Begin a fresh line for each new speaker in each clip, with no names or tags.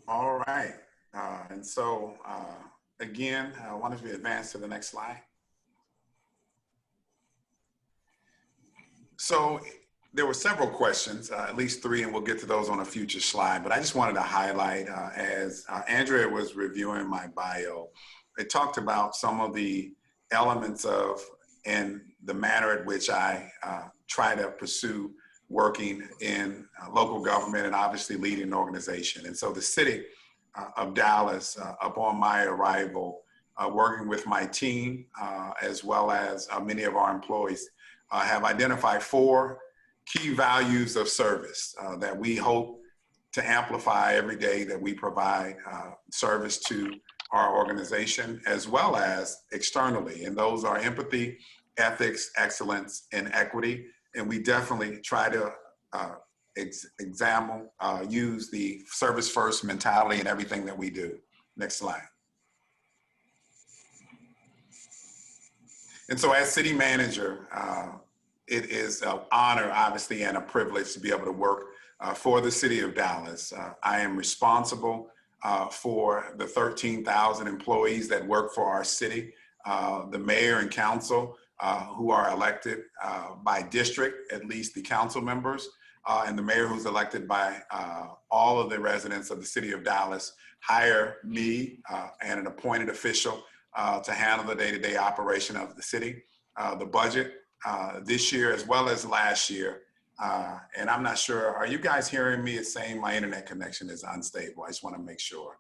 All right. Again, why don't we advance to the next slide? So there were several questions, at least three, and we'll get to those on a future slide. But I just wanted to highlight, as Andrea was reviewing my bio, it talked about some of the elements of and the manner at which I try to pursue working in local government and obviously leading an organization. And so the city of Dallas, upon my arrival, working with my team, as well as many of our employees, have identified four key values of service that we hope to amplify every day that we provide service to our organization as well as externally. And those are empathy, ethics, excellence, and equity. And we definitely try to examine, use the service first mentality in everything that we do. Next slide. And so as city manager, it is an honor, obviously, and a privilege to be able to work for the city of Dallas. I am responsible for the 13,000 employees that work for our city, the mayor and council who are elected by district, at least the council members, and the mayor who's elected by all of the residents of the city of Dallas hire me and an appointed official to handle the day-to-day operation of the city, the budget this year as well as last year. And I'm not sure, are you guys hearing me? It's saying my internet connection is unstable. I just want to make sure.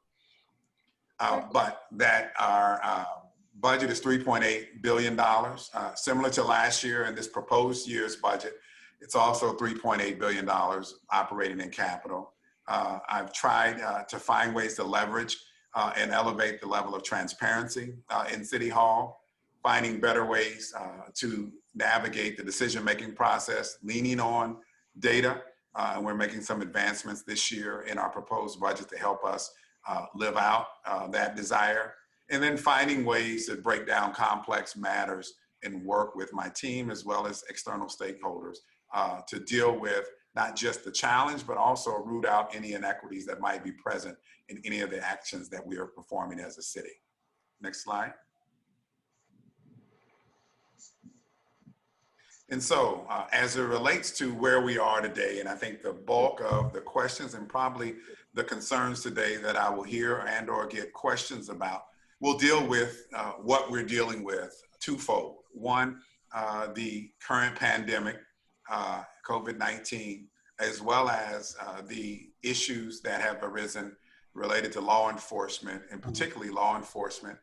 But that our budget is $3.8 billion, similar to last year and this proposed year's budget. It's also $3.8 billion operating in capital. I've tried to find ways to leverage and elevate the level of transparency in City Hall, finding better ways to navigate the decision-making process, leaning on data. And we're making some advancements this year in our proposed budget to help us live out that desire. And then finding ways to break down complex matters and work with my team as well as external stakeholders to deal with not just the challenge, but also root out any inequities that might be present in any of the actions that we are performing as a city. Next slide. And so as it relates to where we are today, and I think the bulk of the questions and probably the concerns today that I will hear and or get questions about, we'll deal with what we're dealing with twofold. One, the current pandemic, COVID-19, as well as the issues that have arisen related to law enforcement, and particularly law enforcement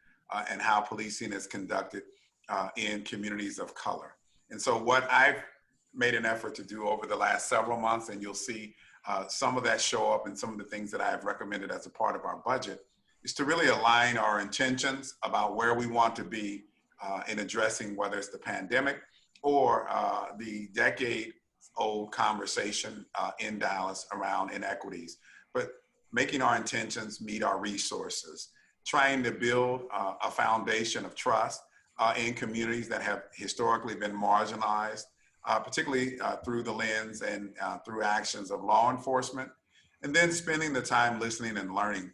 and how policing is conducted in communities of color. And so what I've made an effort to do over the last several months, and you'll see some of that show up in some of the things that I have recommended as a part of our budget, is to really align our intentions about where we want to be in addressing whether it's the pandemic or the decade-old conversation in Dallas around inequities, but making our intentions meet our resources, trying to build a foundation of trust in communities that have historically been marginalized, particularly through the lens and through actions of law enforcement, and then spending the time listening and learning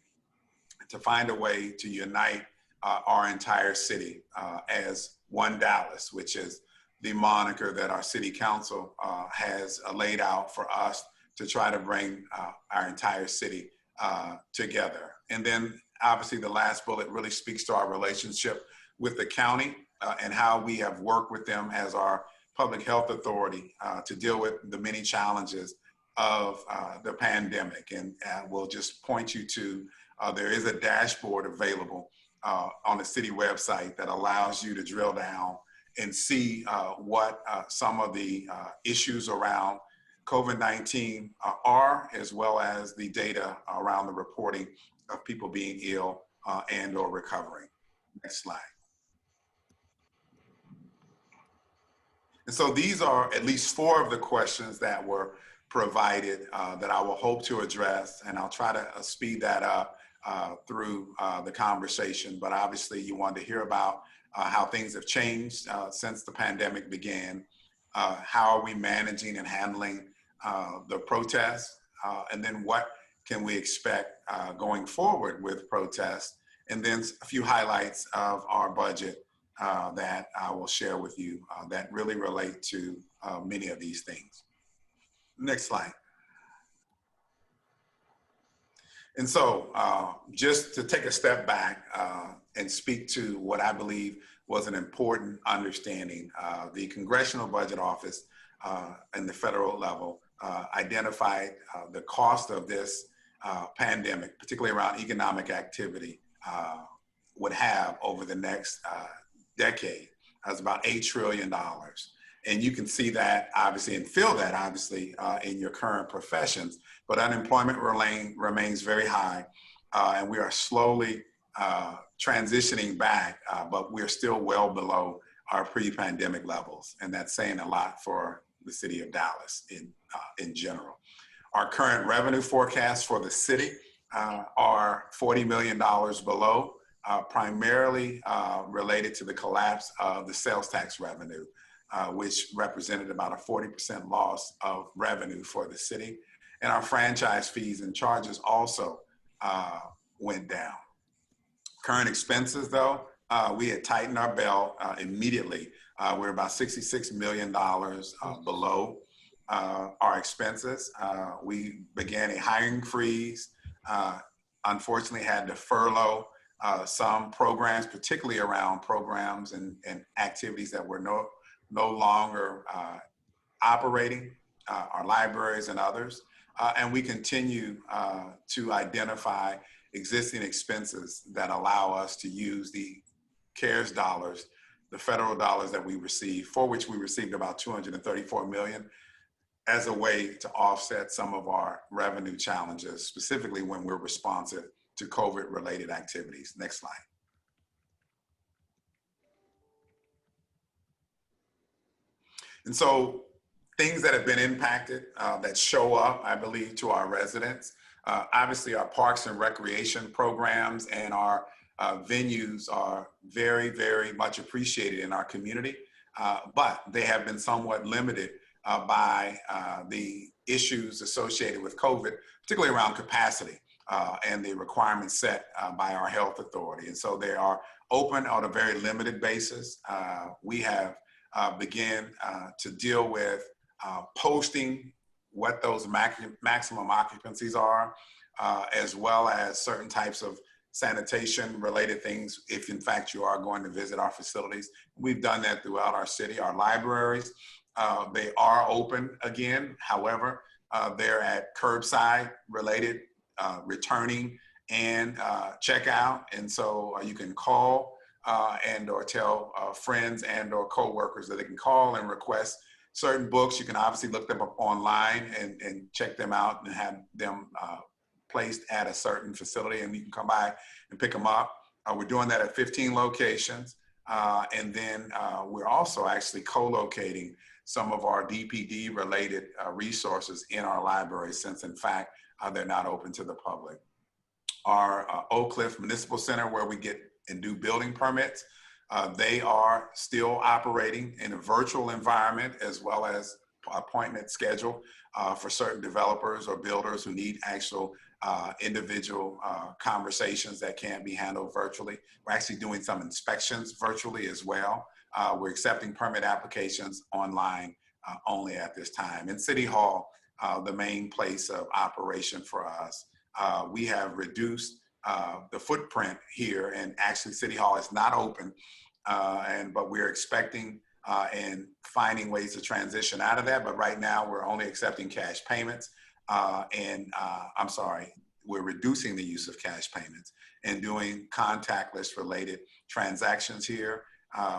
to find a way to unite our entire city as one Dallas, which is the moniker that our city council has laid out for us to try to bring our entire city together. And then obviously the last bullet really speaks to our relationship with the county and how we have worked with them as our public health authority to deal with the many challenges of the pandemic. And we'll just point you to, there is a dashboard available on the city website that allows you to drill down and see what some of the issues around COVID-19 are, as well as the data around the reporting of people being ill and or recovering. Next slide. And so these are at least four of the questions that were provided that I will hope to address, and I'll try to speed that up through the conversation. But obviously you want to hear about how things have changed since the pandemic began. How are we managing and handling the protests? And then what can we expect going forward with protests, and then a few highlights of our budget that I will share with you that really relate to many of these things. Next slide. And so just to take a step back and speak to what I believe was an important understanding, the Congressional Budget Office and the federal level identified the cost of this pandemic, particularly around economic activity, would have over the next decade as about $8 trillion. And you can see that obviously and feel that obviously in your current professions, but unemployment remains very high and we are slowly transitioning back, but we're still well below our pre-pandemic levels. And that's saying a lot for the city of Dallas in general. Our current revenue forecasts for the city are $40 million below, primarily related to the collapse of the sales tax revenue, which represented about a 40% loss of revenue for the city. And our franchise fees and charges also went down. Current expenses though, we had tightened our belt immediately. We're about $66 million below our expenses. We began a hiring freeze, unfortunately had to furlough some programs, particularly around programs and activities that were no longer operating, our libraries and others. And we continue to identify existing expenses that allow us to use the CARES dollars, the federal dollars that we received, for which we received about $234 million, as a way to offset some of our revenue challenges, specifically when we're responsive to COVID-related activities. Next slide. And so things that have been impacted that show up, I believe, to our residents, obviously our parks and recreation programs and our venues are very, very much appreciated in our community, but they have been somewhat limited by the issues associated with COVID, particularly around capacity and the requirements set by our health authority. And so they are open on a very limited basis. We have began to deal with posting what those maximum occupancies are, as well as certain types of sanitation related things if in fact you are going to visit our facilities. We've done that throughout our city. Our libraries, they are open again. However, they're at curbside related returning and checkout. And so you can call and or tell friends and or coworkers that they can call and request certain books. You can obviously look them up online and check them out and have them placed at a certain facility, and you can come by and pick them up. We're doing that at 15 locations. And then we're also actually co-locating some of our DPD related resources in our library, since in fact, they're not open to the public. Our Oak Cliff Municipal Center, where we get and do building permits, they are still operating in a virtual environment, as well as appointment schedule for certain developers or builders who need actual individual conversations that can't be handled virtually. We're actually doing some inspections virtually as well. We're accepting permit applications online only at this time. In City Hall, the main place of operation for us, we have reduced the footprint here, and actually City Hall is not open, but we're expecting and finding ways to transition out of that. But right now we're only accepting cash payments we're reducing the use of cash payments and doing contactless related transactions here.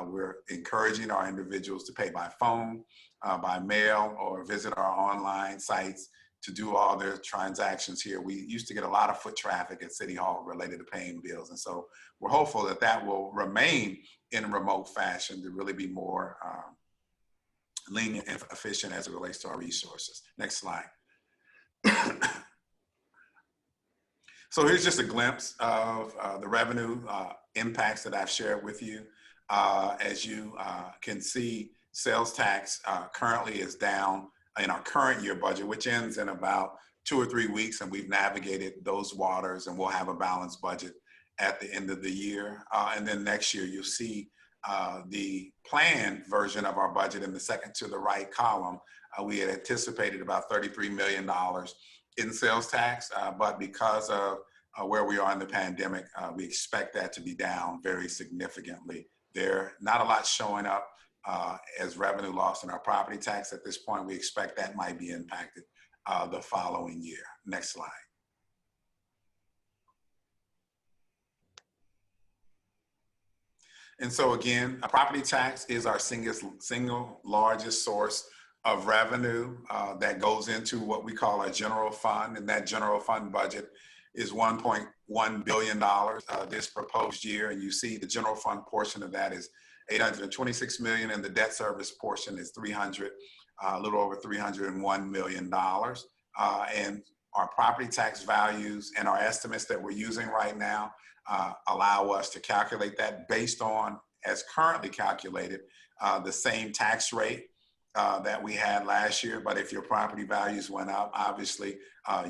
We're encouraging our individuals to pay by phone, by mail, or visit our online sites to do all their transactions here. We used to get a lot of foot traffic at City Hall related to paying bills. And so we're hopeful that that will remain in a remote fashion to really be more lenient and efficient as it relates to our resources. Next slide. So here's just a glimpse of the revenue impacts that I've shared with you. As you can see, sales tax currently is down in our current year budget, which ends in about 2 or 3 weeks, and we've navigated those waters, and we'll have a balanced budget at the end of the year. And then next year, you'll see the planned version of our budget in the second to the right column. We had anticipated about $33 million in sales tax, but because of where we are in the pandemic, we expect that to be down very significantly. There, not a lot showing up as revenue loss in our property tax at this point. We expect that might be impacted the following year. Next slide. And so again, property tax is our single largest source of revenue that goes into what we call our general fund, and that general fund budget is $1.1 billion this proposed year. And you see the general fund portion of that is $826 million, and the debt service portion is a little over $301 million. And our property tax values and our estimates that we're using right now allow us to calculate that based on, as currently calculated, the same tax rate that we had last year. But if your property values went up, obviously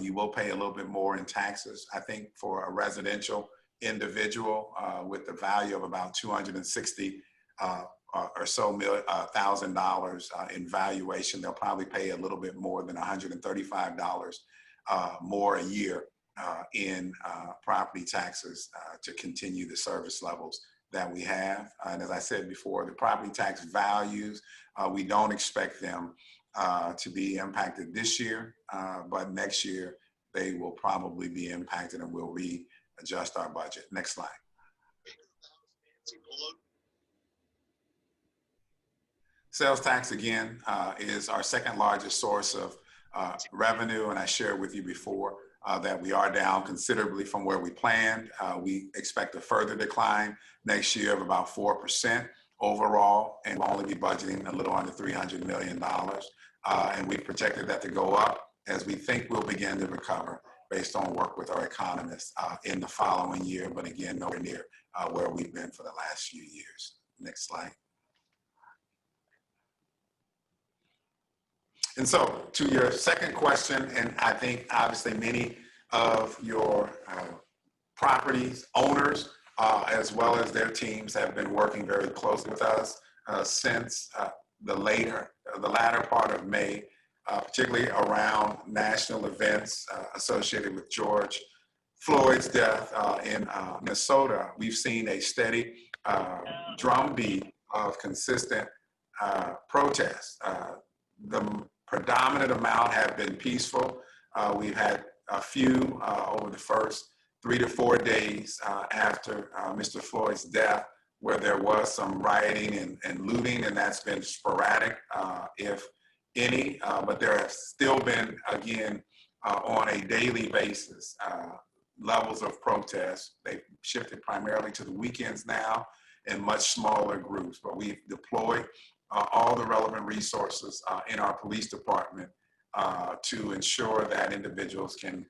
you will pay a little bit more in taxes. I think for a residential individual with the value of about $260 or so thousand dollars in valuation, they'll probably pay a little bit more than $135 more a year in property taxes to continue the service levels that we have. And as I said before, the property tax values, we don't expect them to be impacted this year, but next year they will probably be impacted, and we'll readjust our budget. Next slide. Sales tax, again, is our second largest source of revenue, and I shared with you before that we are down considerably from where we planned. We expect a further decline next year of about 4% overall, and we'll only be budgeting a little under $300 million. And we projected that to go up as we think we'll begin to recover based on work with our economists in the following year, but again, nowhere near where we've been for the last few years. Next slide. And so to your second question, and I think obviously many of your properties owners, as well as their teams, have been working very closely with us since the latter part of May, particularly around national events associated with George Floyd's death in Minnesota. We've seen a steady drumbeat of consistent protests. The predominant amount have been peaceful. We've had a few over the first 3 to 4 days after Mr. Floyd's death, where there was some rioting and looting, and that's been sporadic, if any, but there have still been, again, on a daily basis, levels of protest. They've shifted primarily to the weekends now in much smaller groups, but we've deployed all the relevant resources in our police department to ensure that individuals can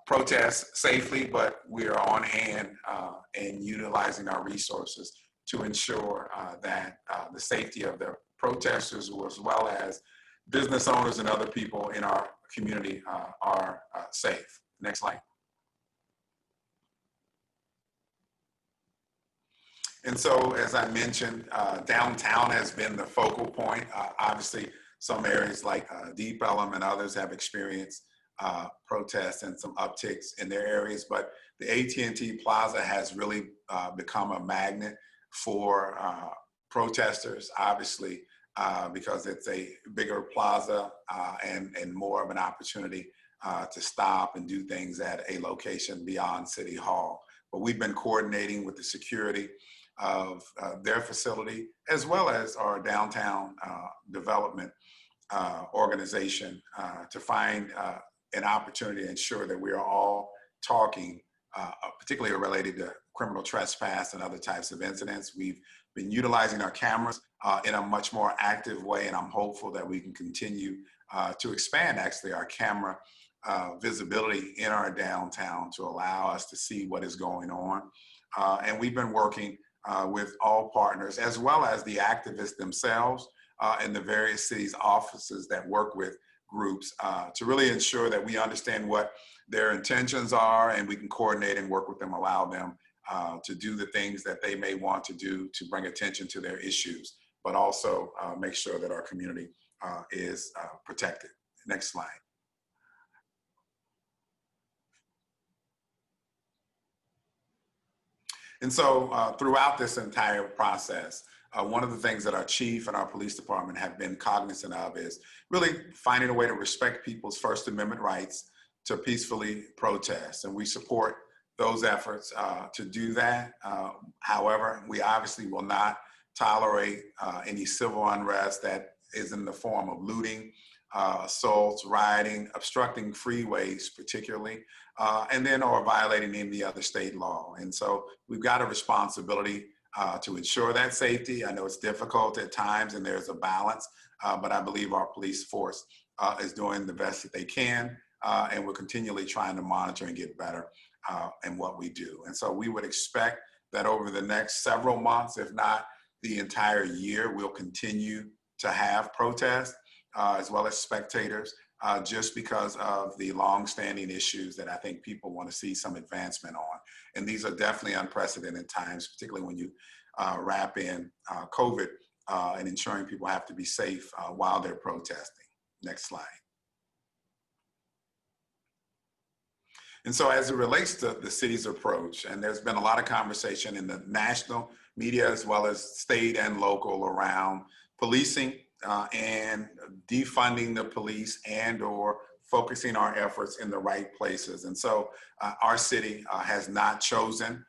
protest safely, but we are on hand and utilizing our resources to ensure that the safety of the protesters, as well as business owners and other people in our community are safe. Next slide. And so, as I mentioned, downtown has been the focal point. Obviously, some areas like Deep Ellum and others have experienced protests and some upticks in their areas, but the AT&T Plaza has really become a magnet for protesters, obviously, because it's a bigger plaza and more of an opportunity to stop and do things at a location beyond City Hall. But we've been coordinating with the security of their facility, as well as our downtown development organization, to find an opportunity to ensure that we are all talking, particularly related to criminal trespass and other types of incidents. We've been utilizing our cameras in a much more active way, and I'm hopeful that we can continue to expand actually our camera visibility in our downtown to allow us to see what is going on. And we've been working with all partners, as well as the activists themselves and the various cities' offices that work with groups to really ensure that we understand what their intentions are and we can coordinate and work with them, allow them to do the things that they may want to do to bring attention to their issues, but also make sure that our community is protected. Next slide. And so throughout this entire process, one of the things that our chief and our police department have been cognizant of is really finding a way to respect people's First Amendment rights to peacefully protest. And we support those efforts to do that. However, we obviously will not tolerate any civil unrest that is in the form of looting, assaults, rioting, obstructing freeways particularly, and then or violating any other state law. And so we've got a responsibility to ensure that safety. I know it's difficult at times and there's a balance, but I believe our police force is doing the best that they can, and we're continually trying to monitor and get better in what we do. And so we would expect that over the next several months, if not the entire year, we'll continue to have protests as well as spectators, just because of the long-standing issues that I think people want to see some advancement on. And these are definitely unprecedented times, particularly when you wrap in COVID and ensuring people have to be safe while they're protesting. Next slide. And so as it relates to the city's approach, and there's been a lot of conversation in the national media as well as state and local around policing and defunding the police and or focusing our efforts in the right places. And so our city has not chosen,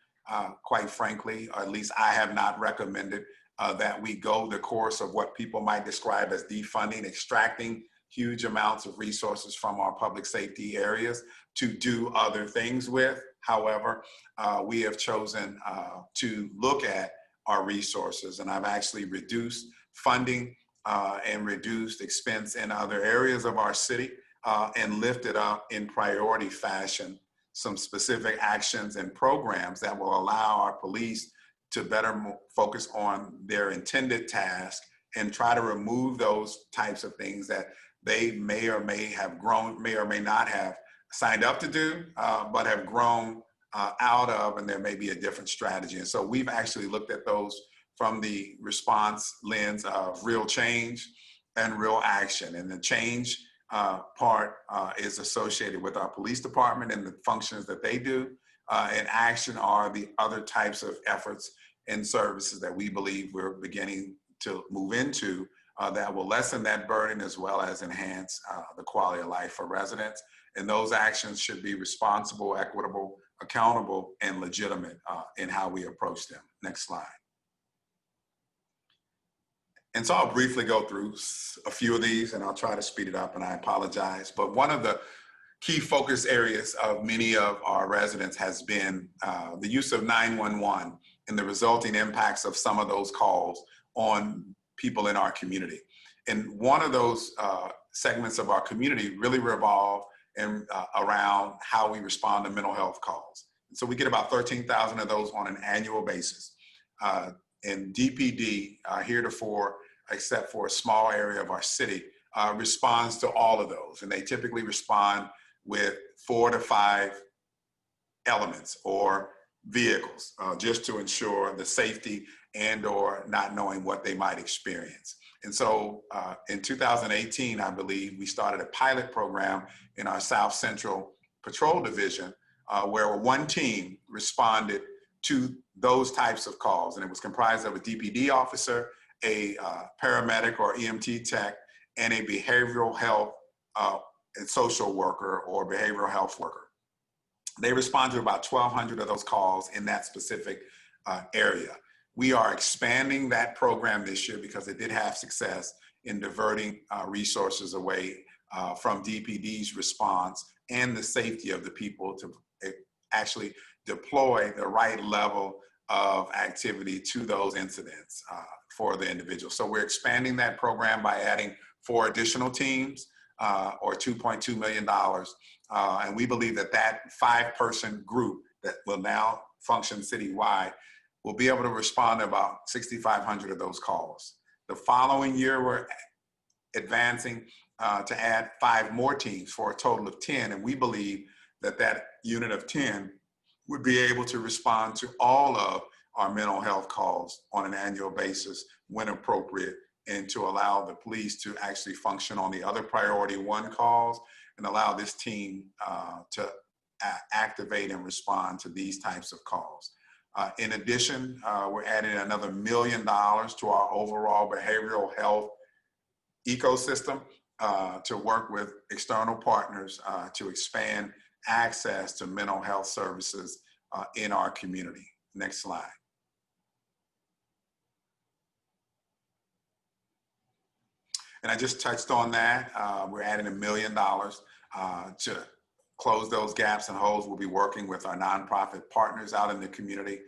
quite frankly, or at least I have not recommended that we go the course of what people might describe as defunding, extracting huge amounts of resources from our public safety areas to do other things with. However, we have chosen to look at our resources, and I've actually reduced funding and reduced expense in other areas of our city and lifted up in priority fashion some specific actions and programs that will allow our police to better focus on their intended task and try to remove those types of things that they may or may not have signed up to do, but have grown out of, and there may be a different strategy. And so we've actually looked at those from the response lens of real change and real action. And the change part is associated with our police department and the functions that they do. And action are the other types of efforts and services that we believe we're beginning to move into that will lessen that burden as well as enhance the quality of life for residents. And those actions should be responsible, equitable, accountable, and legitimate in how we approach them. Next slide. And so I'll briefly go through a few of these and I'll try to speed it up, and I apologize. But one of the key focus areas of many of our residents has been the use of 911 and the resulting impacts of some of those calls on people in our community. And one of those segments of our community really revolve around how we respond to mental health calls. And so we get about 13,000 of those on an annual basis. And DPD, heretofore, except for a small area of our city, responds to all of those. And they typically respond with 4 to 5 elements or vehicles, just to ensure the safety and or not knowing what they might experience. And so in 2018, I believe, we started a pilot program in our South Central Patrol Division where one team responded to those types of calls. And it was comprised of a DPD officer, a paramedic or EMT tech, and a behavioral health and social worker or behavioral health worker. They responded to about 1,200 of those calls in that specific area. We are expanding that program this year because it did have success in diverting resources away from DPD's response and the safety of the people to actually deploy the right level of activity to those incidents for the individual. So we're expanding that program by adding 4 additional teams or $2.2 million. And we believe that that 5-person group that will now function citywide will be able to respond to about 6,500 of those calls. The following year, we're advancing to add 5 more teams for a total of 10. And we believe that that unit of 10 would be able to respond to all of our mental health calls on an annual basis when appropriate, and to allow the police to actually function on the other priority 1 calls, and allow this team to activate and respond to these types of calls. In addition, we're adding another $1 million to our overall behavioral health ecosystem to work with external partners to expand access to mental health services in our community. Next slide. And I just touched on that. We're adding $1 million to close those gaps and holes. We'll be working with our nonprofit partners out in the community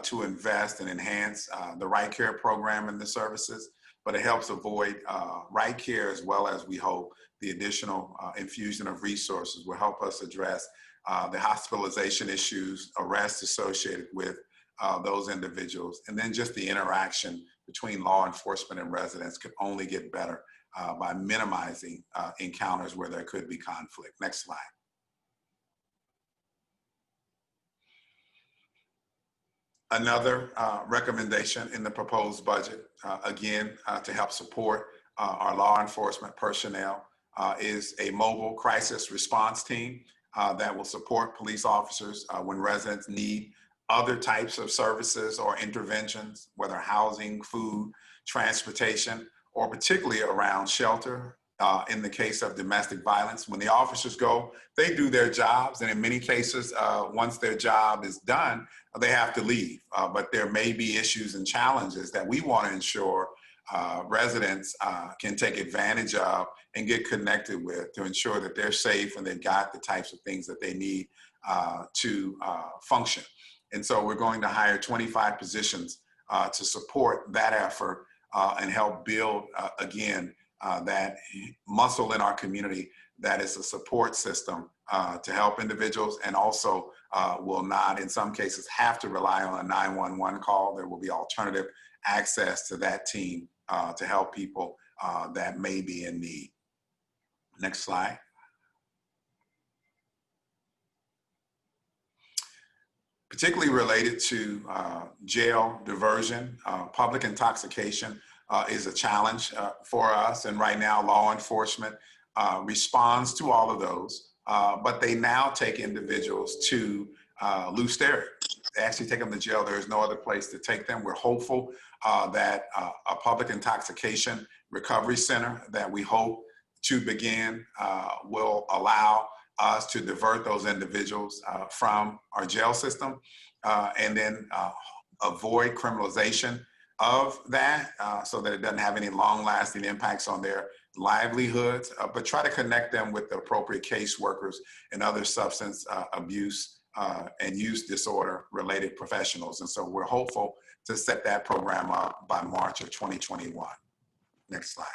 to invest and enhance the Right Care program and the services, but it helps avoid Right Care, as well as, we hope, the additional infusion of resources will help us address the hospitalization issues, arrests associated with those individuals, and then just the interaction between law enforcement and residents could only get better by minimizing encounters where there could be conflict. Next slide. Another recommendation in the proposed budget, again, to help support our law enforcement personnel, is a mobile crisis response team that will support police officers when residents need other types of services or interventions, whether housing, food, transportation, or particularly around shelter. In the case of domestic violence, when the officers go, they do their jobs, and in many cases, once their job is done, they have to leave. But there may be issues and challenges that we want to ensure residents can take advantage of and get connected with, to ensure that they're safe and they've got the types of things that they need to function. And so we're going to hire 25 positions to support that effort and help build, again, that muscle in our community that is a support system to help individuals, and also will not, in some cases, have to rely on a 911 call. There will be alternative access to that team to help people that may be in need. Next slide. Particularly related to jail diversion, public intoxication is a challenge for us. And right now, law enforcement responds to all of those, but they now take individuals to loose stereo. They actually take them to jail. There is no other place to take them. We're hopeful that a public intoxication recovery center that we hope to begin will allow us to divert those individuals from our jail system and then avoid criminalization of that so that it doesn't have any long-lasting impacts on their livelihoods, but try to connect them with the appropriate caseworkers and other substance abuse and use disorder related professionals. And so we're hopeful to set that program up by March of 2021. Next slide.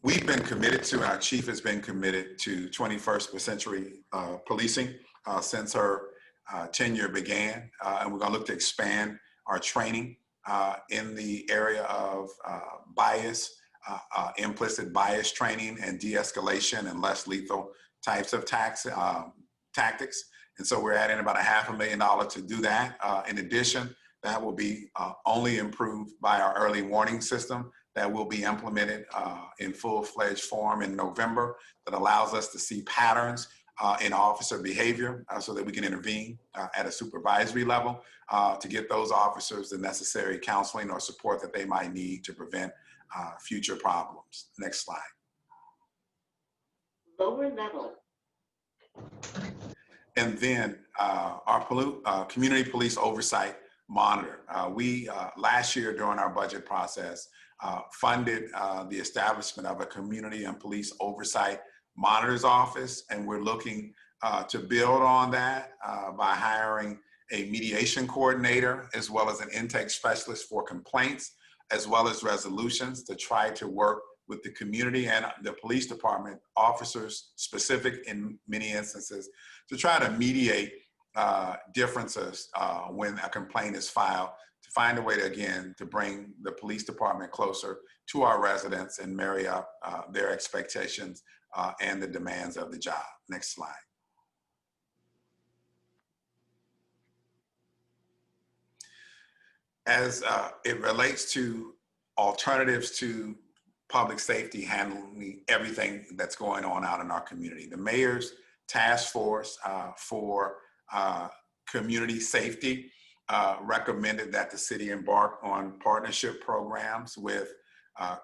We've been committed to, and our chief has been committed to 21st century policing since her tenure began. And we're gonna look to expand our training in the area of bias, implicit bias training, and de-escalation and less lethal types of tactics. And so we're adding about $500,000 to do that. In addition, that will be only improved by our early warning system that will be implemented in full-fledged form in November, that allows us to see patterns in officer behavior so that we can intervene at a supervisory level to get those officers the necessary counseling or support that they might need to prevent future problems. Next slide.
Lower level.
And then our community police oversight monitor. We, last year during our budget process, funded the establishment of a community and police oversight monitor's office, and we're looking to build on that by hiring a mediation coordinator as well as an intake specialist for complaints as well as resolutions, to try to work with the community and the police department officers, specific in many instances, to try to mediate differences when a complaint is filed, to find a way to, again, to bring the police department closer to our residents and marry up their expectations and the demands of the job. Next slide. As it relates to alternatives to public safety handling everything that's going on out in our community, the mayor's task force for community safety recommended that the city embark on partnership programs with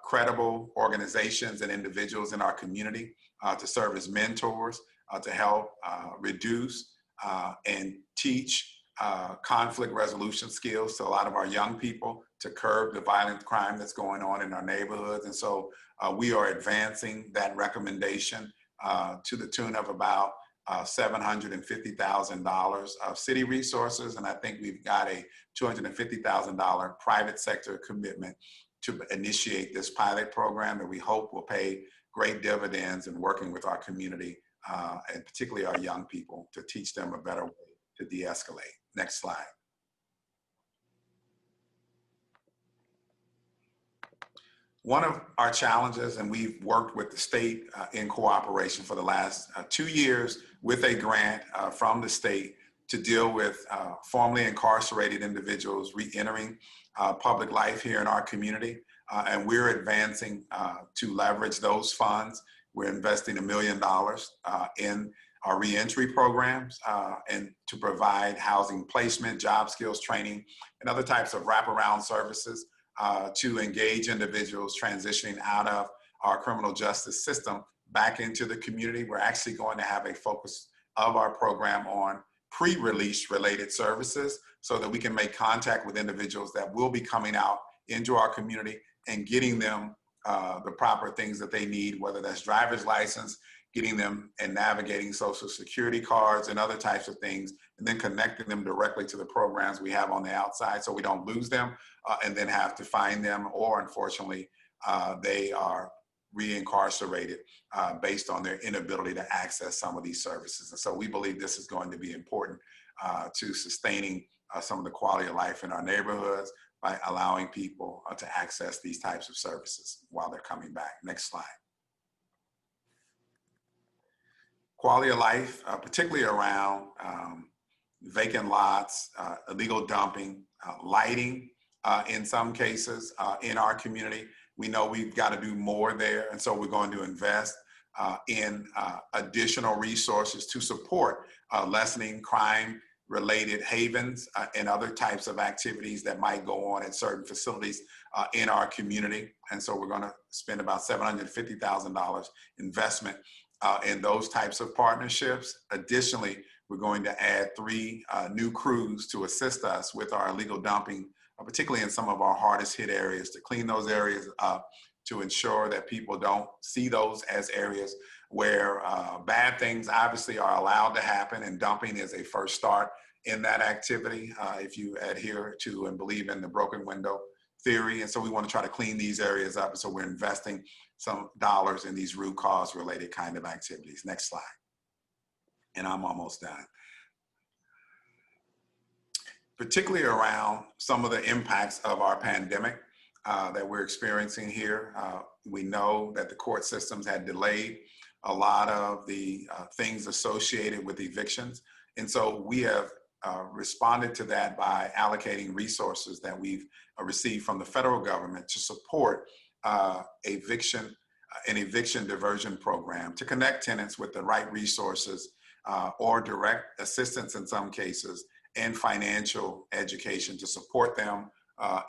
credible organizations and individuals in our community to serve as mentors to help reduce and teach conflict resolution skills to a lot of our young people, to curb the violent crime that's going on in our neighborhoods. And so we are advancing that recommendation to the tune of about $750,000 of city resources. And I think we've got a $250,000 private sector commitment to initiate this pilot program that we hope will pay great dividends in working with our community and particularly our young people to teach them a better way to de-escalate. Next slide. One of our challenges, and we've worked with the state in cooperation for the last 2 years with a grant from the state to deal with formerly incarcerated individuals re-entering public life here in our community. And we're advancing to leverage those funds. We're investing $1 million in our reentry programs and to provide housing placement, job skills training, and other types of wraparound services to engage individuals transitioning out of our criminal justice system back into the community. We're actually going to have a focus of our program on pre-release related services so that we can make contact with individuals that will be coming out into our community and getting them the proper things that they need, whether that's driver's license, getting them and navigating social security cards and other types of things, and then connecting them directly to the programs we have on the outside so we don't lose them and then have to find them, or unfortunately, they are reincarcerated based on their inability to access some of these services. And so we believe this is going to be important to sustaining some of the quality of life in our neighborhoods by allowing people to access these types of services while they're coming back. Next slide. Quality of life, particularly around vacant lots, illegal dumping, lighting in some cases in our community. We know we've got to do more there, and so we're going to invest in additional resources to support lessening crime-related havens and other types of activities that might go on at certain facilities in our community. And so we're going to spend about $750,000 investment in those types of partnerships. Additionally, we're going to add 3 new crews to assist us with our illegal dumping, particularly in some of our hardest hit areas, to clean those areas up, to ensure that people don't see those as areas where bad things obviously are allowed to happen, and dumping is a first start in that activity if you adhere to and believe in the broken window theory. And so we want to try to clean these areas up. So we're investing some dollars in these root cause related kind of activities. Next slide. And I'm almost done. Particularly around some of the impacts of our pandemic that we're experiencing here. We know that the court systems had delayed a lot of the things associated with evictions. And so we have responded to that by allocating resources that we've received from the federal government to support an eviction diversion program to connect tenants with the right resources or direct assistance in some cases and financial education to support them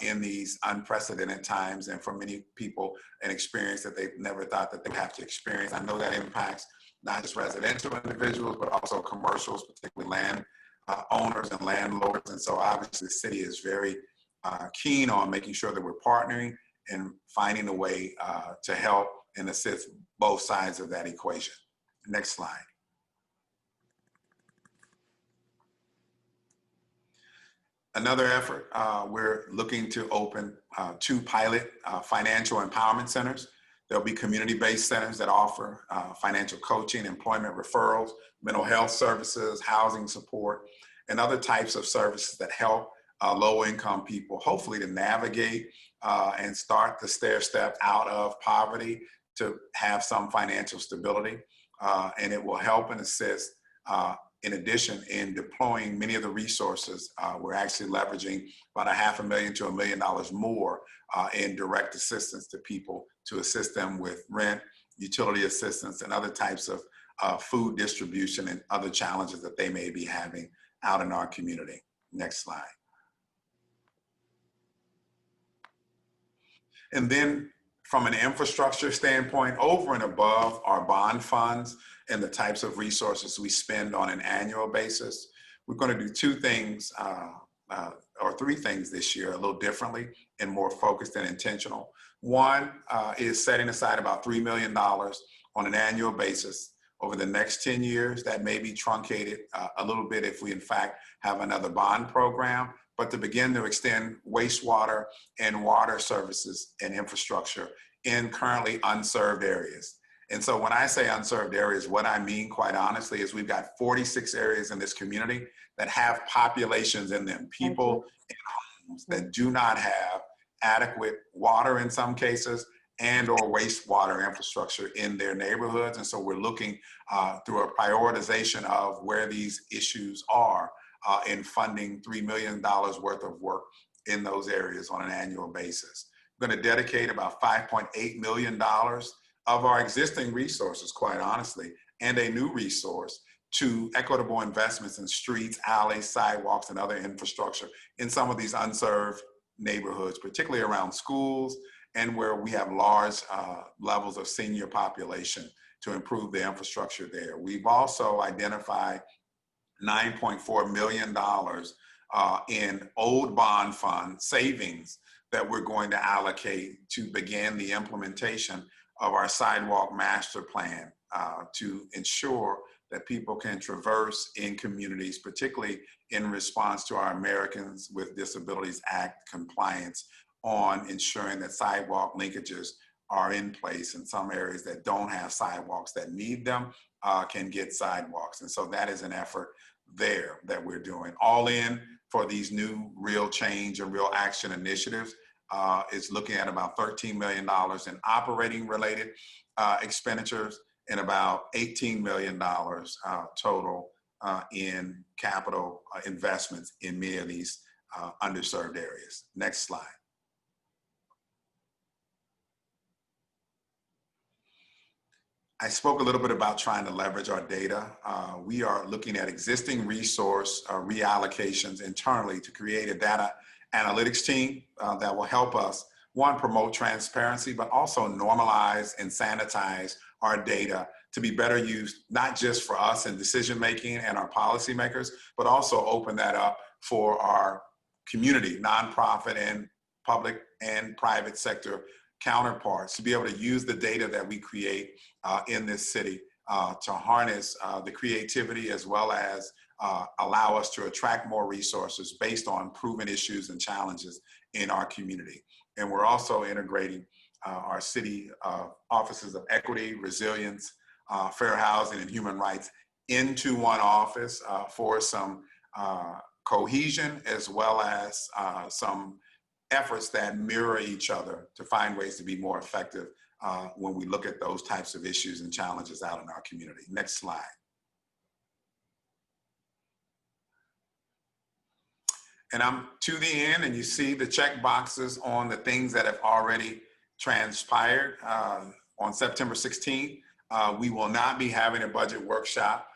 in these unprecedented times, and for many people an experience that they've never thought that they'd have to experience. I know that impacts not just residential individuals, but also commercials, particularly land owners and landlords. And so obviously the city is very keen on making sure that we're partnering and finding a way to help and assist both sides of that equation. Next slide. Another effort, we're looking to open 2 pilot financial empowerment centers. There'll be community-based centers that offer financial coaching, employment referrals, mental health services, housing support, and other types of services that help low-income people, hopefully to navigate and start the stair step out of poverty to have some financial stability. And it will help and assist in addition in deploying many of the resources. We're actually leveraging about $500,000 to $1 million more in direct assistance to people to assist them with rent, utility assistance, and other types of food distribution and other challenges that they may be having out in our community. Next slide. And then from an infrastructure standpoint, over and above our bond funds and the types of resources we spend on an annual basis, we're going to do two things or three things this year a little differently and more focused and intentional. One is setting aside about $3 million on an annual basis over the next 10 years. That may be truncated a little bit if we in fact have another bond program, but to begin to extend wastewater and water services and infrastructure in currently unserved areas. And so when I say unserved areas, what I mean quite honestly is we've got 46 areas in this community that have populations in them, people in homes that do not have adequate water in some cases and or wastewater infrastructure in their neighborhoods. And so we're looking through a prioritization of where these issues are in funding $3 million worth of work in those areas on an annual basis. We're going to dedicate about $5.8 million of our existing resources, quite honestly, and a new resource to equitable investments in streets, alleys, sidewalks, and other infrastructure in some of these unserved neighborhoods, particularly around schools and where we have large levels of senior population to improve the infrastructure there. We've also identified $9.4 million in old bond fund savings that we're going to allocate to begin the implementation of our sidewalk master plan to ensure that people can traverse in communities, particularly in response to our Americans with Disabilities Act compliance on ensuring that sidewalk linkages are in place in some areas that don't have sidewalks that need them can get sidewalks. And so that is an effort there that we're doing. All in for these new real change and real action initiatives is looking at about $13 million in operating related expenditures and about $18 million total in capital investments in many of these underserved areas. Next slide. I spoke a little bit about trying to leverage our data. We are looking at existing resource reallocations internally to create a data analytics team that will help us, one, promote transparency, but also normalize and sanitize our data to be better used, not just for us in decision-making and our policymakers, but also open that up for our community, nonprofit and public and private sector counterparts to be able to use the data that we create in this city to harness the creativity as well as allow us to attract more resources based on proven issues and challenges in our community. And we're also integrating our city offices of equity, resilience, fair housing, and human rights into one office for some cohesion as well as some efforts that mirror each other to find ways to be more effective when we look at those types of issues and challenges out in our community. Next slide. And I'm to the end, and you see the check boxes on the things that have already transpired. On September 16th, we will not be having a budget workshop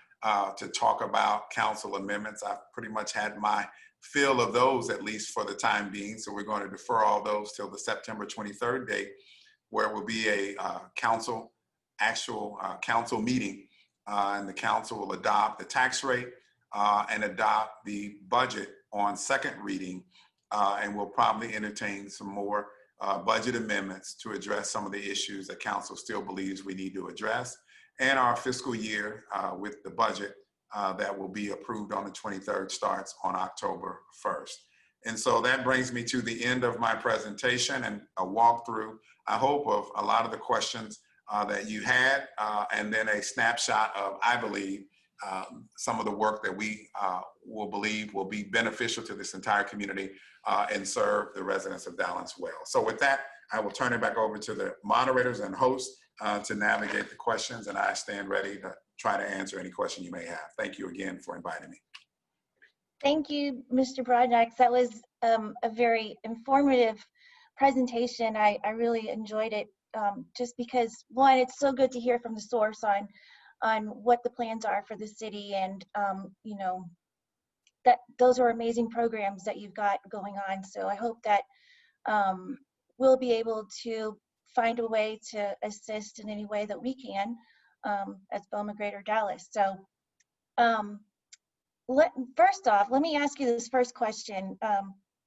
to talk about council amendments. I've pretty much had my fill of those, at least for the time being. So we're going to defer all those till the September 23rd date, where it will be a council meeting, and the council will adopt the tax rate and adopt the budget on second reading, and we'll probably entertain some more budget amendments to address some of the issues that council still believes we need to address. And our fiscal year with the budget that will be approved on the 23rd starts on October 1st. And so that brings me to the end of my presentation and a walkthrough, I hope, of a lot of the questions that you had, and then a snapshot of, I believe, some of the work that we will believe will be beneficial to this entire community and serve the residents of Dallas well. So with that, I will turn it back over to the moderators and hosts to navigate the questions, and I stand ready to try to answer any question you may have. Thank you again for inviting me.
Thank you, Mr. Broadnax. That was a very informative presentation. I really enjoyed it just because, one, it's so good to hear from the source on what the plans are for the city, and you know, that those are amazing programs that you've got going on. So I hope that we'll be able to find a way to assist in any way that we can as Belma Greater Dallas. So first off, let me ask you this first question.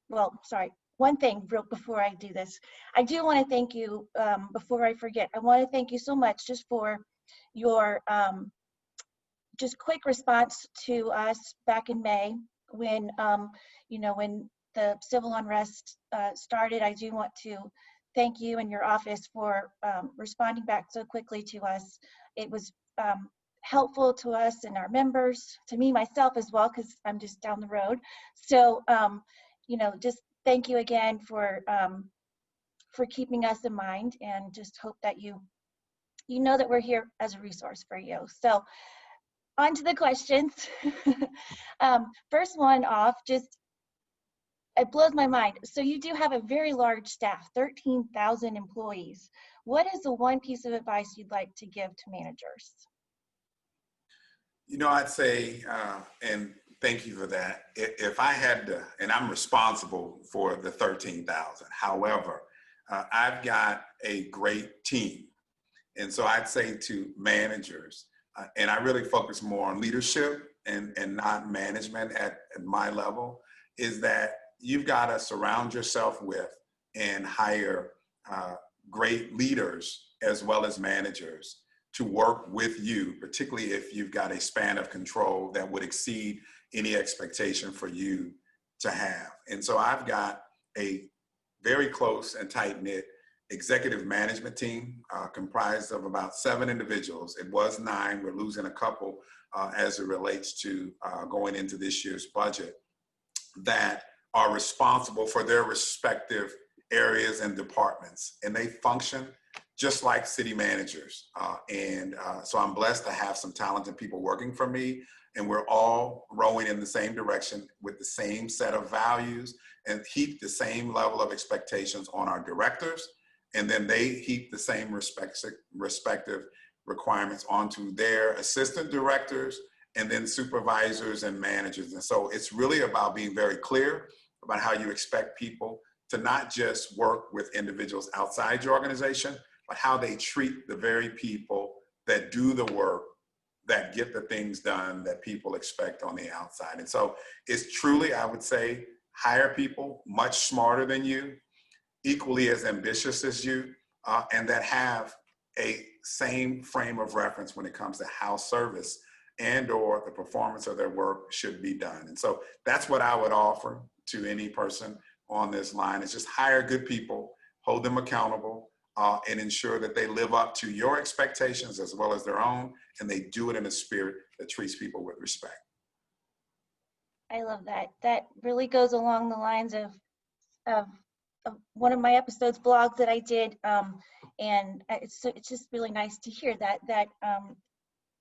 Well, sorry, one thing before I do this. I do want to thank you, before I forget, I want to thank you so much just for your just quick response to us back in May when, you know, when the civil unrest started. I do want to thank you and your office for responding back so quickly to us. It was helpful to us and our members, to me, myself as well, because I'm just down the road. So, you know, just thank you again for keeping us in mind, and just hope that you know that we're here as a resource for you. So on to the questions. First one off, just, it blows my mind. So you do have a very large staff, 13,000 employees. What is the one piece of advice you'd like to give to managers?
You know, I'd say, and thank you for that. If I had to, and I'm responsible for the 13,000. However, I've got a great team. And so I'd say to managers, and I really focus more on leadership and not management at my level, is that you've got to surround yourself with and hire great leaders as well as managers to work with you, particularly if you've got a span of control that would exceed any expectation for you to have. And so I've got a very close and tight-knit executive management team comprised of about 7 individuals. It was 9. We're losing a couple as it relates to going into this year's budget, that are responsible for their respective areas and departments. And they function just like city managers. So I'm blessed to have some talented people working for me, and we're all rowing in the same direction with the same set of values, and heap the same level of expectations on our directors. And then they heap the same respective requirements onto their assistant directors, and then supervisors and managers. And so it's really about being very clear about how you expect people to not just work with individuals outside your organization, but how they treat the very people that do the work, that get the things done that people expect on the outside. And so it's truly, I would say, hire people much smarter than you, equally as ambitious as you, and that have a same frame of reference when it comes to how service and or the performance of their work should be done. And so that's what I would offer to any person on this line, is just hire good people, hold them accountable, and ensure that they live up to your expectations as well as their own, and they do it in a spirit that treats people with respect.
I love that. That really goes along the lines of one of my episodes blogs that I did, and it's just really nice to hear that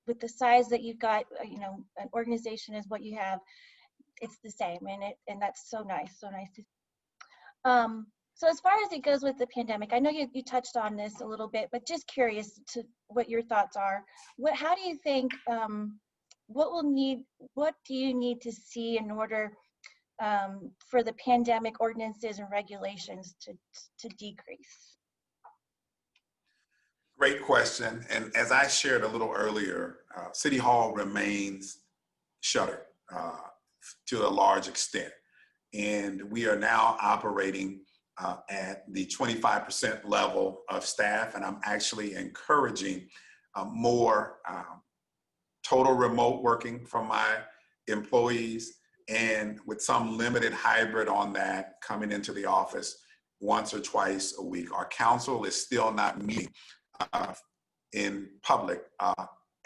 with the size that you've got, you know, an organization is what you have, it's the same, and that's so nice to. So as far as it goes with the pandemic, I know you touched on this a little bit, but just curious to what your thoughts are. How do you think, what do you need to see in order for the pandemic ordinances and regulations to decrease?
Great question. And as I shared a little earlier, City Hall remains shuttered to a large extent. And we are now operating at the 25% level of staff. And I'm actually encouraging more total remote working from my employees, and with some limited hybrid on that, coming into the office once or twice a week. Our council is still not meeting in public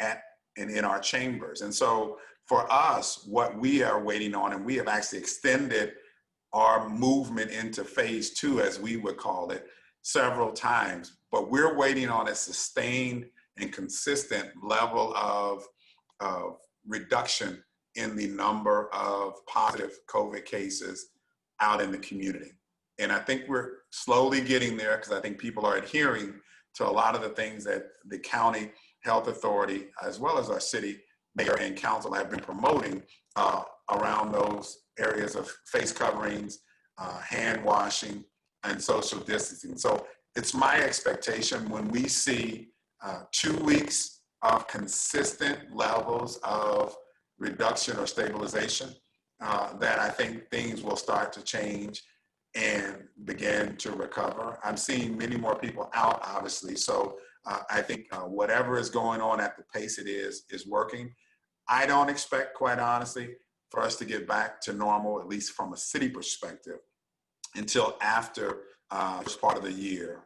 at and in our chambers. And so for us, what we are waiting on, and we have actually extended our movement into phase 2, as we would call it, several times, but we're waiting on a sustained and consistent level of reduction in the number of positive COVID cases out in the community. And I think we're slowly getting there, because I think people are adhering to a lot of the things that the county health authority, as well as our city mayor and council, have been promoting around those areas of face coverings, hand washing, and social distancing. So it's my expectation, when we see 2 weeks of consistent levels of reduction or stabilization, that I think things will start to change and begin to recover. I'm seeing many more people out, obviously. So I think whatever is going on at the pace it is working. I don't expect, quite honestly, for us to get back to normal, at least from a city perspective, until after first part of the year,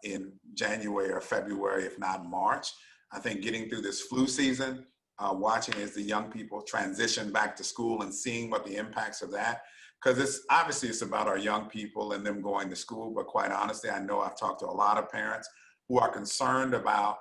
in January or February, if not March. I think getting through this flu season, watching as the young people transition back to school and seeing what the impacts of that, because it's about our young people and them going to school, but quite honestly, I know I've talked to a lot of parents who are concerned about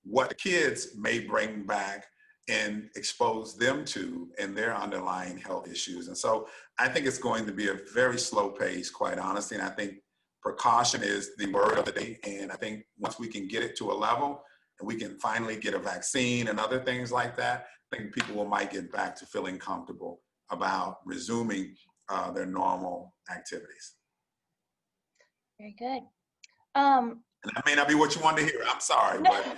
what the kids may bring back and expose them to and their underlying health issues. And so I think it's going to be a very slow pace, quite honestly, and I think precaution is the word of the day. And I think once we can get it to a level and we can finally get a vaccine and other things like that, I think people might get back to feeling comfortable about resuming their normal activities.
Very good.
And that may not be what you wanted to hear. I'm sorry,
No.
but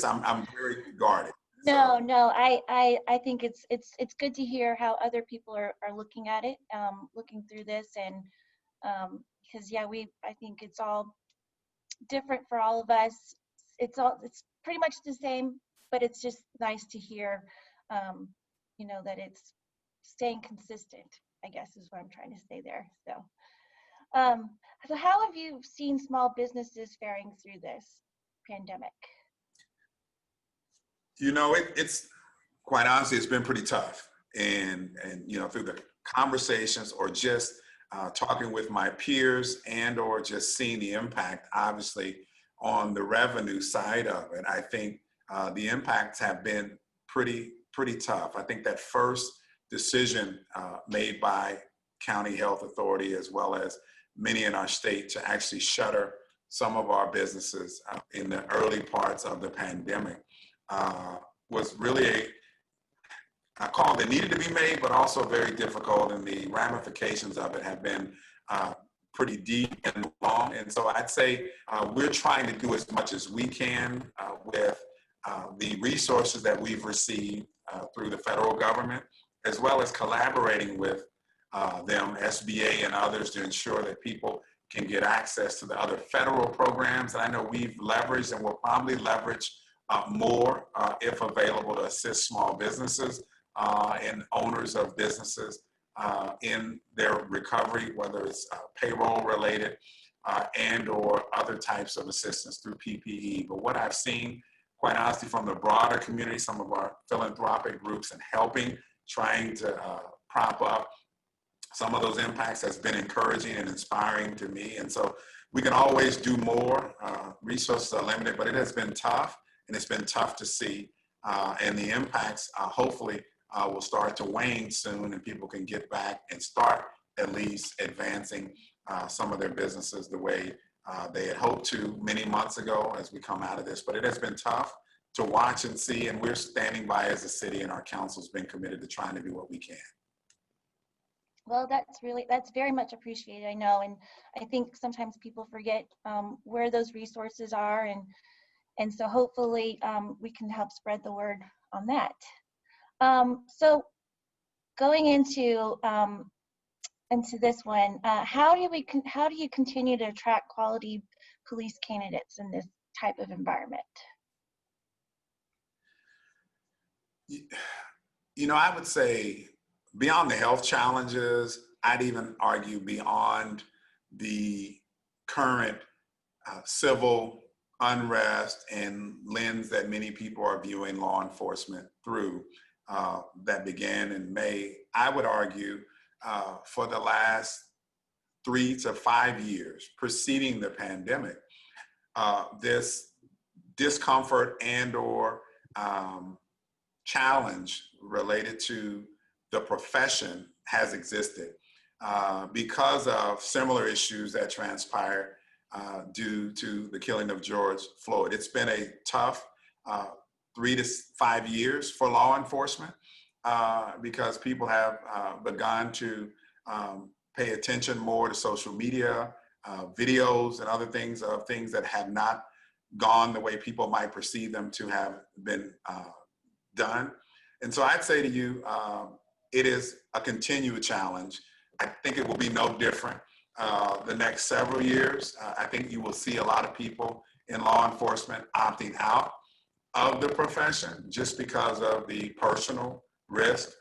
I'm very guarded.
No, no, I think it's good to hear how other people are looking at it, looking through this, and because I think it's all different for all of us. It's pretty much the same, but it's just nice to hear, that it's staying consistent, I guess is what I'm trying to say there. So how have you seen small businesses faring through this pandemic?
It's quite honestly, it's been pretty tough. And through the conversations or just talking with my peers and or just seeing the impact, obviously, on the revenue side of it, I think the impacts have been pretty tough. I think that first decision made by county health authority, as well as many in our state, to actually shutter some of our businesses in the early parts of the pandemic was really a call that needed to be made, but also very difficult, and the ramifications of it have been pretty deep and long. And so I'd say we're trying to do as much as we can with the resources that we've received through the federal government, as well as collaborating with them, SBA and others, to ensure that people can get access to the other federal programs that I know we've leveraged and will probably leverage more if available, to assist small businesses and owners of businesses in their recovery, whether it's payroll related and or other types of assistance through PPE. But what I've seen, quite honestly, from the broader community, some of our philanthropic groups, and helping, trying to prop up some of those impacts, has been encouraging and inspiring to me. And so we can always do more. Resources are limited, but it has been tough, and it's been tough to see. And the impacts hopefully will start to wane soon, and people can get back and start at least advancing some of their businesses the way they had hoped to many months ago as we come out of this. But it has been tough to watch and see, and we're standing by as a city, and our council's been committed to trying to do what we can.
Well, that's very much appreciated, I know, and I think sometimes people forget where those resources are, and so hopefully we can help spread the word on that. So going into this one, how do you continue to attract quality police candidates in this type of environment?
I would say beyond the health challenges, I'd even argue beyond the current civil unrest and lens that many people are viewing law enforcement through that began in May, I would argue, for the last 3 to 5 years preceding the pandemic, this discomfort and or challenge related to the profession has existed because of similar issues that transpired due to the killing of George Floyd. It's been a tough 3 to 5 years for law enforcement because people have begun to pay attention more to social media, videos and other things of things that have not gone the way people might perceive them to have been done. And so I'd say to you, it is a continued challenge. I think it will be no different the next several years. I think you will see a lot of people in law enforcement opting out of the profession just because of the personal risk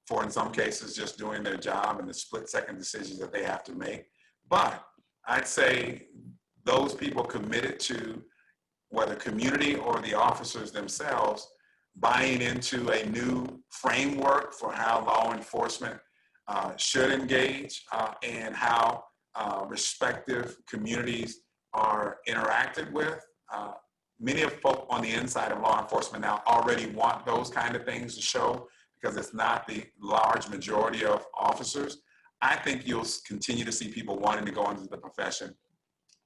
for, in some cases, just doing their job and the split-second decisions that they have to make. But I'd say those people committed to, whether community or the officers themselves, buying into a new framework for how law enforcement should engage and how respective communities are interacted with. Many of folk on the inside of law enforcement now already want those kind of things to show because it's not the large majority of officers. I think you'll continue to see people wanting to go into the profession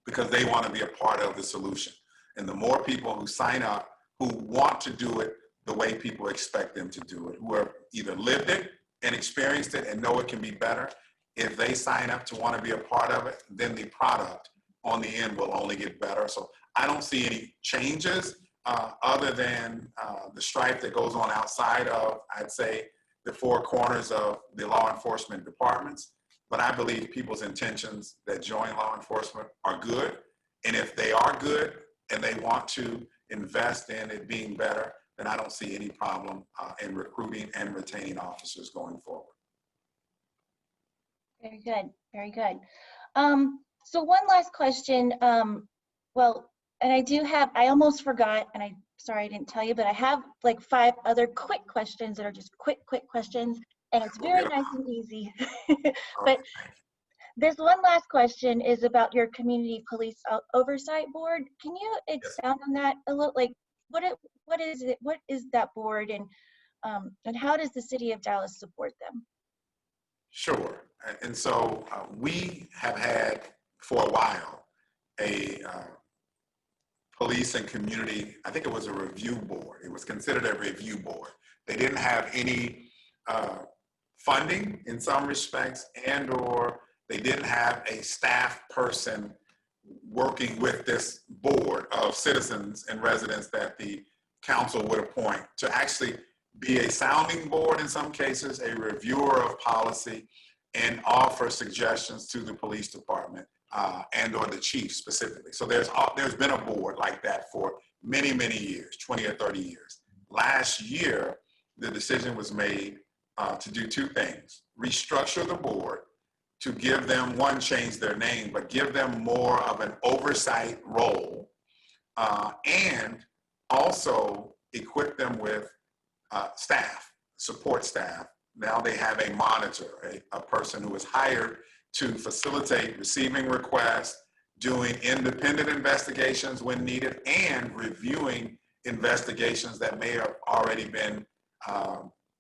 because they want to be a part of the solution. And the more people who sign up, who want to do it the way people expect them to do it, who have either lived it and experienced it and know it can be better, if they sign up to want to be a part of it, then the product on the end will only get better. So I don't see any changes other than the strife that goes on outside of, I'd say, the four corners of the law enforcement departments. But I believe people's intentions that join law enforcement are good. And if they are good and they want to invest in it being better, then I don't see any problem in recruiting and retaining officers going forward.
Very good, very good. So one last question. Well, and I almost forgot, and I'm sorry I didn't tell you, but I have like 5 other quick questions that are just quick questions, and it's very nice and easy. But this one last question is about your community police oversight board. Can you expound on that a little? Like, what is it? What is that board, and how does the city of Dallas support them?
Sure. And so we have had for a while a police and community, I think it was a review board. It was considered a review board. They didn't have any funding in some respects, and or they didn't have a staff person working with this board of citizens and residents that the council would appoint to actually be a sounding board in some cases, a reviewer of policy, and offer suggestions to the police department and or the chief specifically. So there's been a board like that for many years, 20 or 30 years. Last year, the decision was made to do 2 things: restructure the board to give them, one, change their name, but give them more of an oversight role, and also equip them with staff, support staff. Now they have a monitor, a person who is hired to facilitate receiving requests, doing independent investigations when needed, and reviewing investigations that may have already been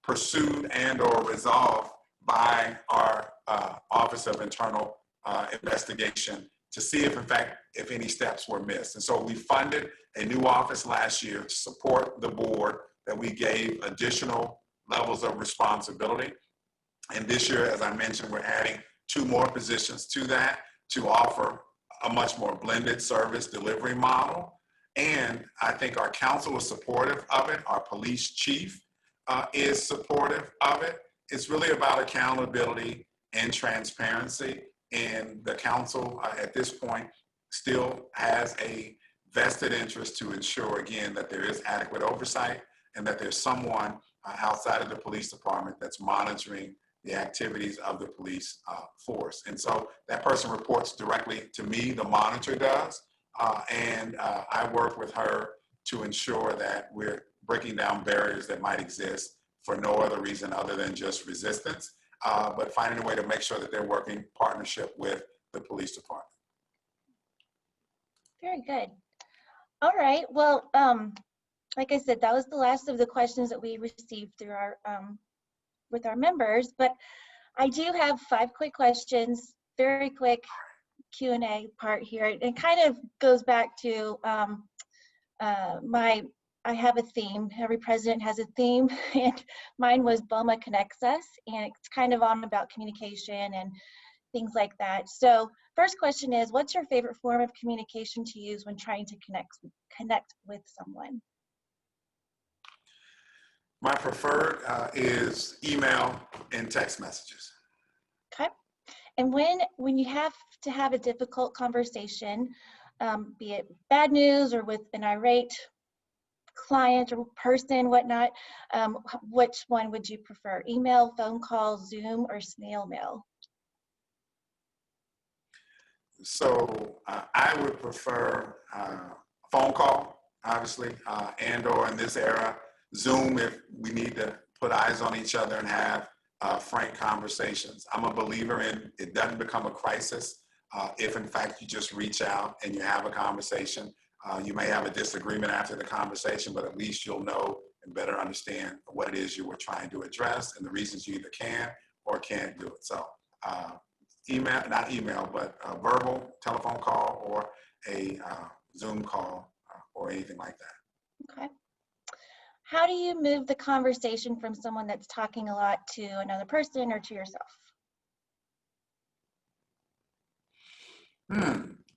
pursued and or resolved by our Office of Internal Investigation to see if, in fact, if any steps were missed. And so we funded a new office last year to support the board that we gave additional levels of responsibility. And this year, as I mentioned, we're adding 2 more positions to that to offer a much more blended service delivery model. And I think our council is supportive of it. Our police chief is supportive of it. It's really about accountability and transparency. And the council at this point still has a vested interest to ensure, again, that there is adequate oversight and that there's someone outside of the police department that's monitoring the activities of the police force. And so that person reports directly to me, the monitor does, and I work with her to ensure that we're breaking down barriers that might exist for no other reason other than just resistance, but finding a way to make sure that they're working partnership with the police department.
Very good. All right. Well, like I said, that was the last of the questions that we received through our with our members. But I do have 5 quick questions, very quick Q&A part here. It kind of goes back to I have a theme. Every president has a theme, and mine was BOMA Connects Us, and it's kind of on about communication and things like that. So first question is, what's your favorite form of communication to use when trying to connect with someone?
My preferred is email and text messages.
Okay. And when you have to have a difficult conversation, be it bad news or with an irate client or person, whatnot, which one would you prefer? Email, phone call, Zoom, or snail mail?
So I would prefer phone call, obviously, and/or in this era, Zoom if we need to put eyes on each other and have frank conversations. I'm a believer in it doesn't become a crisis if in fact you just reach out and you have a conversation. You may have a disagreement after the conversation, but at least you'll know and better understand what it is you were trying to address and the reasons you either can or can't do it. So email, not email, but verbal telephone call or a Zoom call or anything like that.
Okay. How do you move the conversation from someone that's talking a lot to another person or to yourself?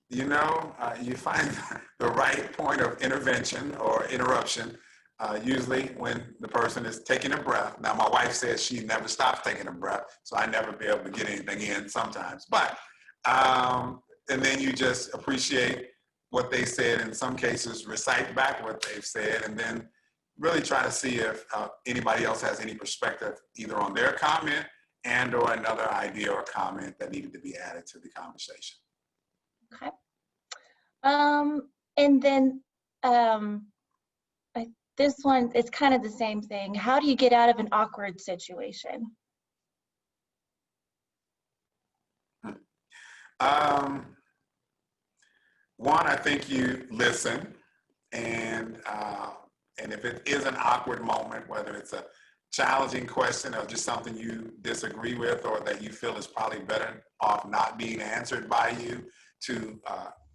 You know, you find the right point of intervention or interruption, usually when the person is taking a breath. Now, my wife says she never stops taking a breath, so I never be able to get anything in sometimes. But, and then you just appreciate what they said, in some cases recite back what they've said, and then really try to see if anybody else has any perspective either on their comment and or another idea or comment that needed to be added to the conversation.
Okay. And then this one is kind of the same thing. How do you get out of an awkward situation?
One, I think you listen, and if it is an awkward moment, whether it's a challenging question or just something you disagree with or that you feel is probably better off not being answered by you, to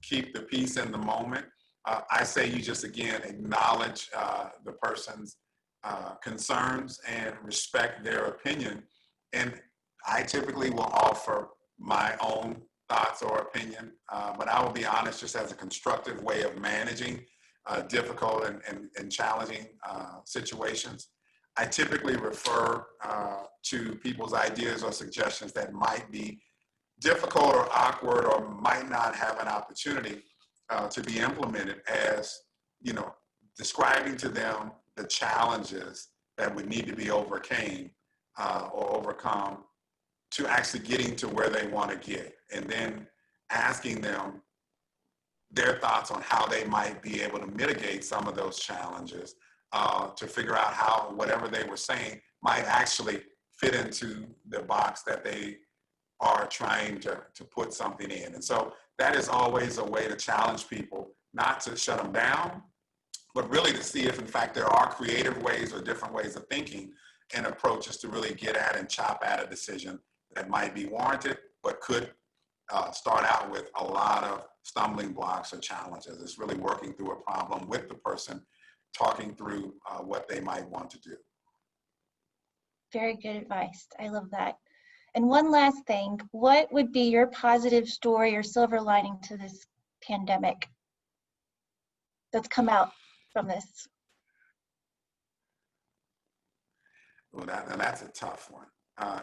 keep the peace in the moment. I say you just, again, acknowledge the person's concerns and respect their opinion. And I typically will offer my own thoughts or opinion, but I will be honest, just as a constructive way of managing difficult and challenging situations. I typically refer to people's ideas or suggestions that might be difficult or awkward or might not have an opportunity to be implemented as, you know, describing to them the challenges that would need to be overcome to actually getting to where they want to get, and then asking them their thoughts on how they might be able to mitigate some of those challenges to figure out how whatever they were saying might actually fit into the box that they are trying to put something in. And so that is always a way to challenge people, not to shut them down, but really to see if in fact there are creative ways or different ways of thinking and approaches to really get at and chop at a decision that might be warranted, but could start out with a lot of stumbling blocks or challenges. It's really working through a problem with the person, talking through what they might want to do.
Very good advice. I love that. And one last thing, what would be your positive story or silver lining to this pandemic that's come out from this?
Well, that's a tough one.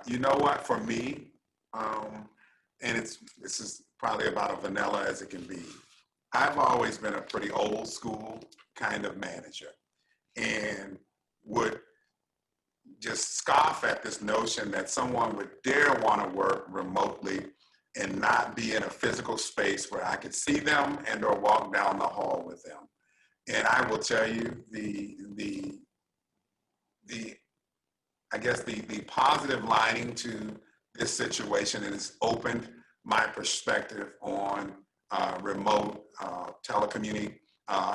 You know what, for me, and this is probably about as vanilla as it can be, I've always been a pretty old school kind of manager and would just scoff at this notion that someone would dare want to work remotely and not be in a physical space where I could see them and or walk down the hall with them. And I will tell you I guess the positive lining to this situation has opened my perspective on remote telecommuting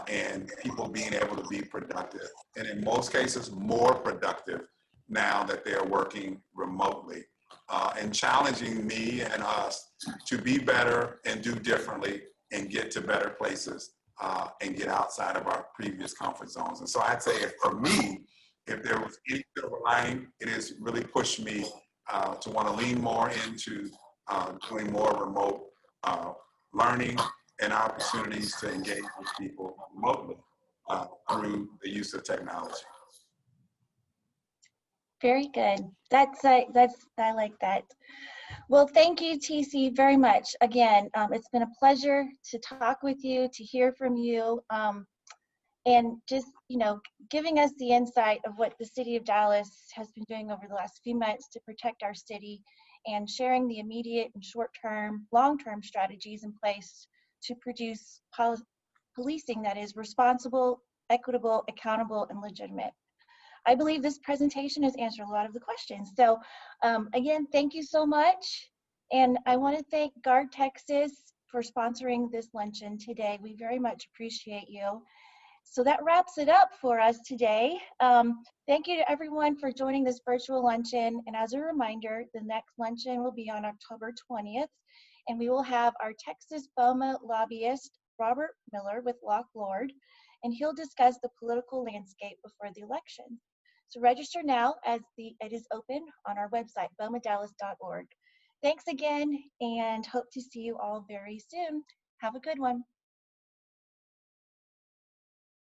and people being able to be productive. And in most cases, more productive now that they're working remotely and challenging me and us to be better and do differently and get to better places and get outside of our previous comfort zones. And so I'd say for me, if there was any silver lining, it has really pushed me to want to lean more into doing more remote learning and opportunities to engage with people remotely through the use of technology.
Very good. I like that. Well, thank you, TC, very much. Again, it's been a pleasure to talk with you, to hear from you, and just, giving us the insight of what the city of Dallas has been doing over the last few months to protect our city and sharing the immediate and short-term, long-term strategies in place to produce policing that is responsible, equitable, accountable, and legitimate. I believe this presentation has answered a lot of the questions. So again, thank you so much. And I want to thank Guard Texas for sponsoring this luncheon today. We very much appreciate you. So that wraps it up for us today. Thank you to everyone for joining this virtual luncheon. And as a reminder, the next luncheon will be on October 20th. And we will have our Texas BOMA lobbyist, Robert Miller with Lock Lord, and he'll discuss the political landscape before the election. So register now as it is open on our website, bomadallas.org. Thanks again, and hope to see you all very soon. Have a good one.